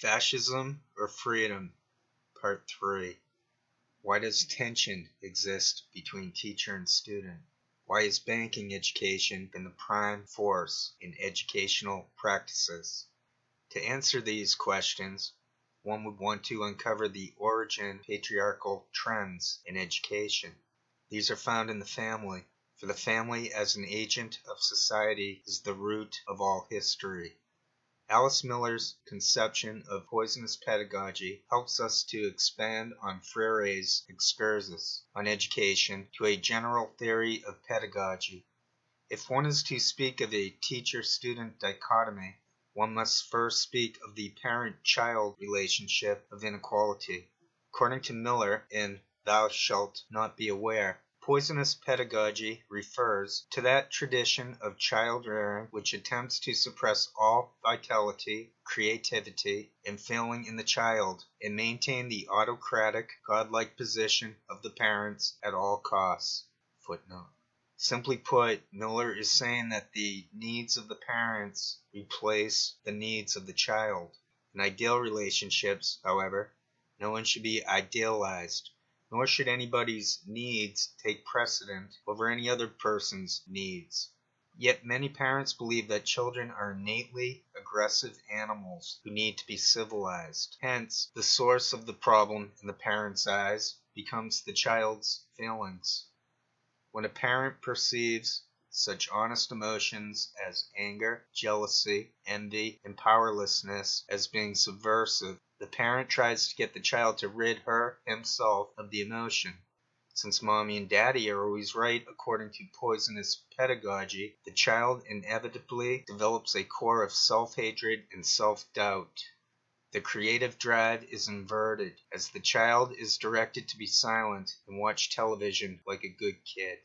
Fascism or Freedom, Part 3. Why does tension exist between teacher and student? Why has banking education been the prime force in educational practices? To answer these questions, one would want to uncover the origin of patriarchal trends in education. These are found in the family, for the family as an agent of society is the root of all history. Alice Miller's conception of poisonous pedagogy helps us to expand on Freire's excursus on education to a general theory of pedagogy. If one is to speak of a teacher-student dichotomy, one must first speak of the parent-child relationship of inequality. According to Miller in Thou Shalt Not Be Aware, poisonous pedagogy refers to that tradition of child rearing which attempts to suppress all vitality, creativity, and feeling in the child, and maintain the autocratic, godlike position of the parents at all costs. Footnote. Simply put, Miller is saying that the needs of the parents replace the needs of the child. In ideal relationships, however, no one should be idealized, nor should anybody's needs take precedent over any other person's needs. Yet many parents believe that children are innately aggressive animals who need to be civilized. Hence, the source of the problem in the parent's eyes becomes the child's feelings. When a parent perceives such honest emotions as anger, jealousy, envy, and powerlessness as being subversive, the parent tries to get the child to rid himself of the emotion. Since mommy and daddy are always right according to poisonous pedagogy, the child inevitably develops a core of self-hatred and self-doubt. The creative drive is inverted, as the child is directed to be silent and watch television like a good kid.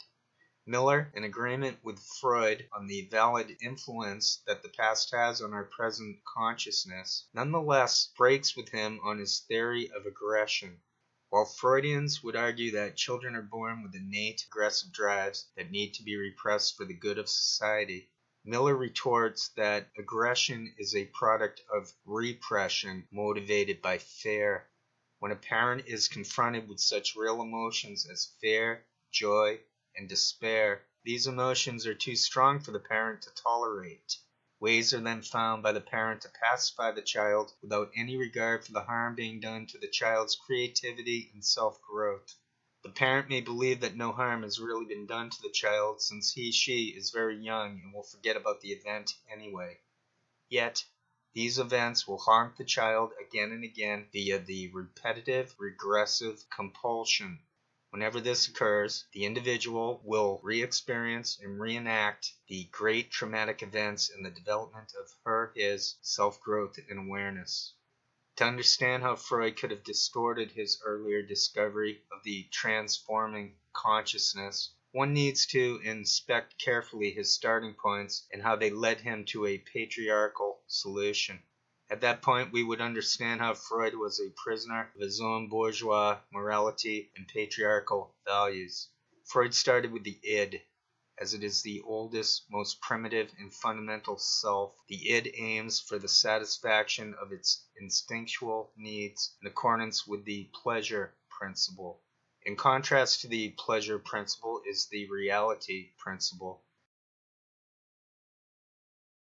Miller, in agreement with Freud on the valid influence that the past has on our present consciousness, nonetheless breaks with him on his theory of aggression. While Freudians would argue that children are born with innate aggressive drives that need to be repressed for the good of society, Miller retorts that aggression is a product of repression motivated by fear. When a parent is confronted with such real emotions as fear, joy, and despair, these emotions are too strong for the parent to tolerate. Ways are then found by the parent to pacify the child without any regard for the harm being done to the child's creativity and self-growth. The parent may believe that no harm has really been done to the child since she is very young and will forget about the event anyway. Yet, these events will haunt the child again and again via the repetitive, regressive compulsion. Whenever this occurs, the individual will re-experience and reenact the great traumatic events in the development of his self-growth and awareness. To understand how Freud could have distorted his earlier discovery of the transforming consciousness, one needs to inspect carefully his starting points and how they led him to a patriarchal solution. At that point, we would understand how Freud was a prisoner of his own bourgeois morality and patriarchal values. Freud started with the id, as it is the oldest, most primitive, and fundamental self. The id aims for the satisfaction of its instinctual needs in accordance with the pleasure principle. In contrast to the pleasure principle is the reality principle.